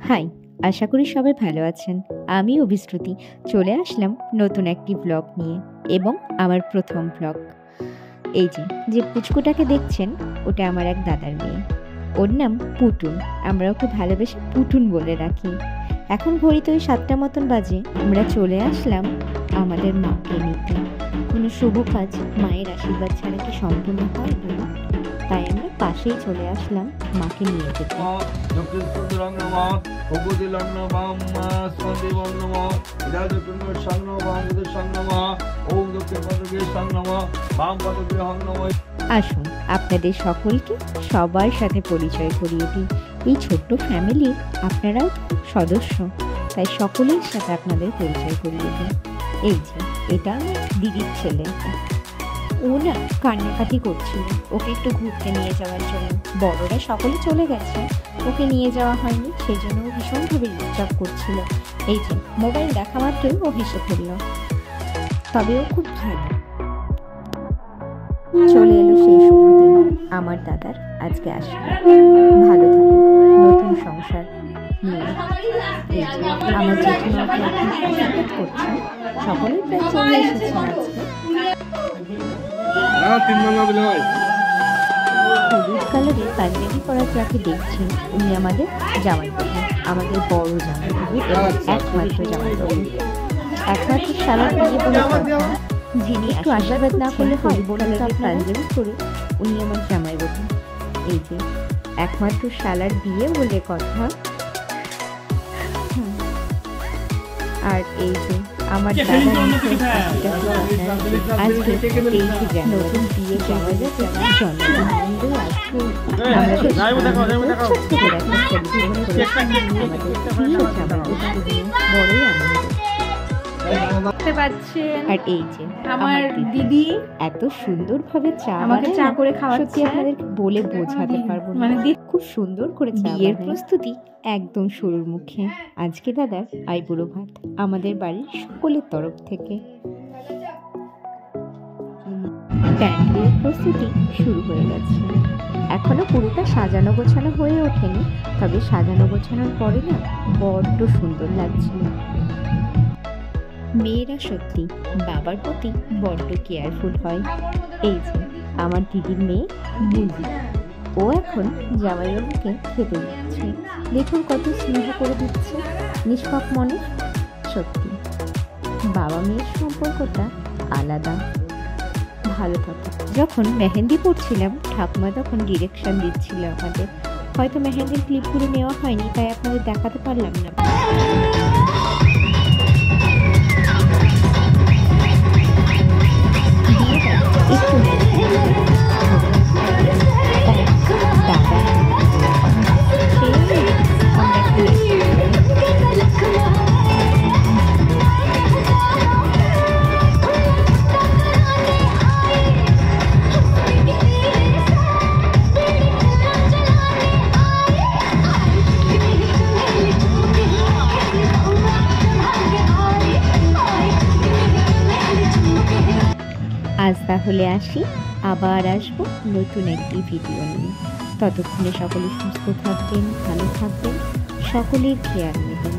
High, আশা করি সবাই ভালো আছেন। আমি অভিশ্রুতি চলে আসলাম নতুন একটি ব্লগ নিয়ে এবং আমার প্রথম ব্লগ। এই যে পুচকুটাকে দেখছেন ওটা আমার এক দাদার মেয়ে। ওর নাম পুটুন, আমরা ওকে ভালোবেসে পুটুন বলে রাখি। এখন ঘড়িতে ওই 7টা মতন বাজে। আমরা চলে আসলাম আমাদের মাকে নিতে। কোনো শুভ কাজ মায়ের আশীর্বাদ ছাড়া কি সম্পূর্ণ হয় বলুন? তাই আমরা পাশেই চলে আসলাম মাকে নিয়ে যেতে। আসুন আপনাদের সকলকে সবার সাথে পরিচয় করিয়ে দিই। এই ছোট্ট ফ্যামিলির আপনারাও সদস্য, তাই সকলের সাথে আপনাদের পরিচয় করিয়ে দিই। এই যে এটা আমার দিদির ছেলে। ও না কান্নাকাটি করছিল, ওকে একটু ঘুরতে নিয়ে যাওয়ার জন্য। বড়রা সকলে চলে গেছে, ওকে নিয়ে যাওয়া হয়নি, সেই জন্য ও ভীষণভাবে ডিস্টার্ব করছিল। এই যে মোবাইল দেখা মাত্রই ও হেসে ফেলল। তবে ও খুব ভালো। চলে এলো সেই শুভ দিন, আমার দাদার আজকে আসবে। ভালো থাকুক নতুন সংসার নিয়ে। আমার জেঠিমাকে এখন আশীর্বাদ করছে। সকলেই প্রায় চলে এসেছে আজকে। হলুদ কালারের পাঞ্জাবি পরা যাকে দেখছেন উনি আমাদের জামাইবাবু, আমাদের বড় জামাইবাবু এবং একমাত্র জামাইবাবু। একমাত্র সারা বিয়ে বলে কথা, যিনি একটু আশীর্বাদ না করলে হয় বলুন তো। পাঞ্জাবি করে উনি আমার জামাইবাবু। এই যে একমাত্র শালার বিয়ে বলে কথা। আর এই যে আমার দাদা আজকে নতুন বিয়ে যাওয়া যাচ্ছে জন্মদিন আজকে বড়ই আনন্দ দেখতে পাচ্ছেন। আর এই যে আমার দিদি এত সুন্দরভাবে আমাকে চা করে খাওয়াচ্ছে, আপনাদেরকে বলে বোঝাতে পারবো না। মানে খুব সুন্দর করে বিয়ের প্রস্তুতি একদম শুরুর মুখে। আজকে দাদার আইবুড়ো ভাত আমাদের বাড়ির সকলের তরফ থেকে। প্যান্ডেলের প্রস্তুতি শুরু হয়ে গেছে। এখনো পুরোটা সাজানো গোছানো হয়ে ওঠেনি, তবে সাজানো গোছানোর পরে না বড্ড সুন্দর লাগছিল। মেয়েরা সত্যি বাবার প্রতি বড্ড কেয়ারফুল হয়। এই যে আমার দিদির মেয়ে বুঝি, ও এখন জামাইবাবুকে খেতে দিচ্ছে। দেখুন কত স্নেহ করে দিচ্ছে, নিষ্পাপ মনে। সত্যি বাবা মেয়ের সম্পর্কটা আলাদা, ভালো থাকে। যখন মেহেন্দি পড়ছিলাম ঠাকুমা তখন ডিরেকশন দিচ্ছিল আমাদের। হয়তো মেহেন্দির ক্লিপগুলো নেওয়া হয়নি, তাই আপনাদের দেখাতে পারলাম না। আজ তাহলে আসি, আবার আসবো নতুন একটি ভিডিও নিয়ে। ততক্ষণে সকলে সুস্থ থাকবেন, ভালো থাকবেন, সকলের খেয়াল নেবেন।